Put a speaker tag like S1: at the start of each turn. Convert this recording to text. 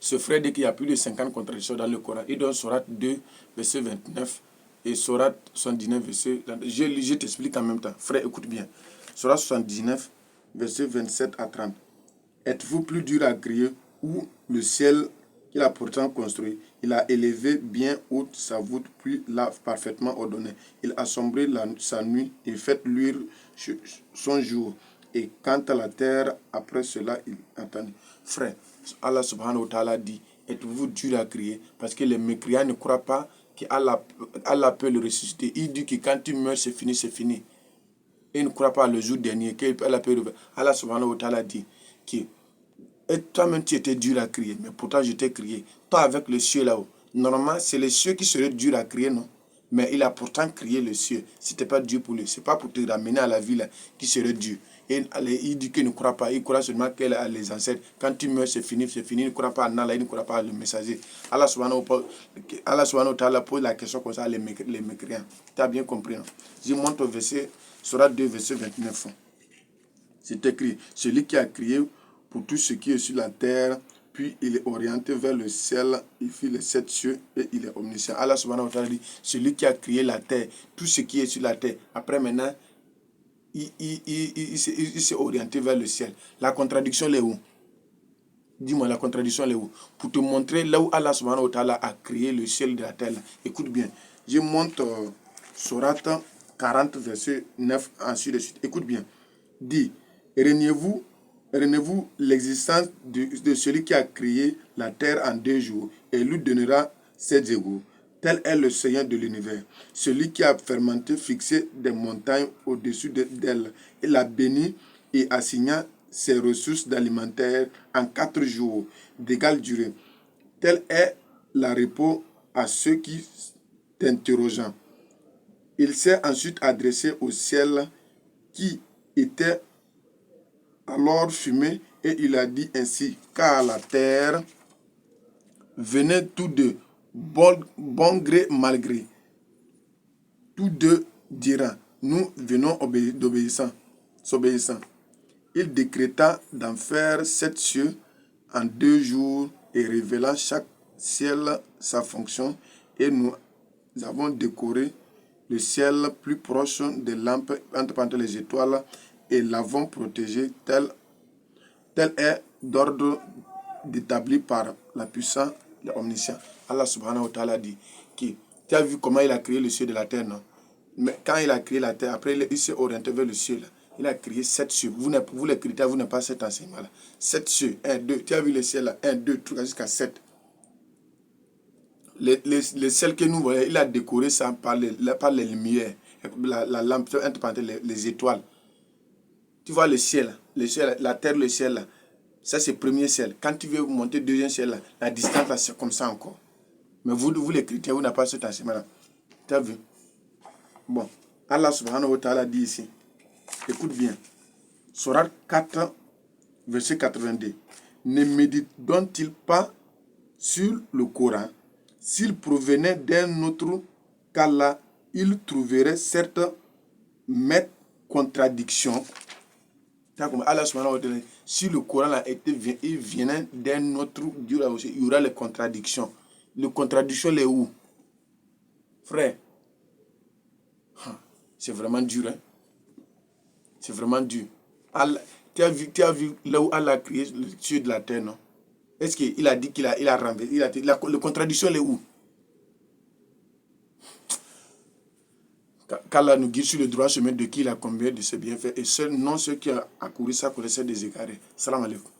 S1: Ce frère dit qu'il y a plus de 50 contradictions dans le Coran. Il donne Sourate 2, verset 29 et Sourate 79, verset... Je t'explique en même temps. Frère, écoute bien. Sourate 79, verset 27 à 30. Êtes-vous plus dur à crier ou le ciel qu'il a pourtant construit? Il a élevé bien haute sa voûte, puis l'a parfaitement ordonné. Il a sombré sa nuit et fait luire son jour. Et quant à la terre, après cela, il attendit. Frère, Allah subhanahu wa ta'ala dit, êtes-vous dur à crier? Parce que les mécréants ne croient pas qu'Allah peut le ressusciter. Il dit que quand tu meurs, c'est fini, c'est fini. Et il ne croit pas le jour dernier qu'Allah peut le... Allah subhanahu wa ta'ala dit que et toi-même, tu étais dur à crier, mais pourtant je t'ai crié. Toi avec le ciel là-haut. Normalement, c'est le ciel qui serait dur à crier, non? Mais il a pourtant crié le ciel. Ce n'était pas Dieu pour lui. Ce n'est pas pour te ramener à la vie là, qui serait Dieu. Et il dit qu'il ne croit pas. Il croit seulement qu'elle a les ancêtres. Quand tu meurs, c'est fini, c'est fini. Il ne croit pas en Allah, il ne croit pas le messager. Allah subhanahu wa ta'ala pose la question comme ça les mécréants. Tu as bien compris. Hein? Je montre au verset, Sourate 2, verset 29. C'est écrit, celui qui a crié pour tout ce qui est sur la terre, puis il est orienté vers le ciel, il fit les 7 cieux et il est omniscient. Allah subhanahu wa ta'ala dit, celui qui a créé la terre, tout ce qui est sur la terre, après maintenant, il s'est orienté vers le ciel. La contradiction est où? Dis-moi, la contradiction est où? Pour te montrer là où Allah subhanahu wa ta'ala a créé le ciel de la terre. Écoute bien, je monte Sourate 40, verset 9, ainsi de suite. Écoute bien. Dit, reniez-vous l'existence de celui qui a créé la terre en 2 jours et lui donnera ses égaux. Tel est le Seigneur de l'univers, celui qui a fermenté, fixé des montagnes au-dessus d'elle. Il a béni et assigna ses ressources alimentaires en 4 jours d'égale durée. Tel est le repos à ceux qui t'interrogent. Il s'est ensuite adressé au ciel qui était alors fumé et il a dit ainsi, car la terre venait tous deux, bon gré, mal gré. Tous deux diront, nous venons d'obéissant. Il décréta d'en faire 7 cieux en 2 jours et révéla chaque ciel sa fonction et nous avons décoré le ciel plus proche des lampes entre les étoiles et l'avons protégé tel est d'ordre établi par la puissance de l'omniscient. Allah subhanahu wa ta'ala dit que tu as vu comment il a créé le ciel de la terre, non? Mais quand il a créé la terre, après il s'est orienté vers le ciel. Il a créé 7 cieux. Vous les chrétiens, vous n'avez pas cet enseignement-là. 7 cieux, 1, 2. Tu as vu le ciel là? 1, 2, 3, jusqu'à 7. Les ciels que nous voyons, il a décoré ça par les lumières, la lampe, entre les étoiles. Tu vois le ciel, la terre, le ciel là. Ça c'est le premier ciel. Quand tu veux monter le deuxième ciel là, la distance là c'est comme ça encore. Mais vous les chrétiens, vous n'avez pas cet enseignement là. Tu as vu? Bon, Allah subhanahu wa ta'ala dit ici, écoute bien, Sourate 4, verset 82. Ne médite-t-il pas sur le Coran? S'il provenait d'un autre qu'Allah, il trouverait certes mais contradiction. Allah subhanahu wa ta'ala, si le Coran là il venait d'un autre Dieu là aussi, il y aura les contradictions. Les contradictions les où? Frère, c'est vraiment dur, hein? C'est vraiment dur. Allah, tu as vu là où Allah a créé le ciel de la terre, non? Est-ce qu'il a dit qu'il a renversé? Les contradictions les où? Qu'Allah nous guide sur le droit chemin de qui il a combien de ses bienfaits et seul non ceux qui ont accouru ça connaissaient des égarés. Salam alaikum.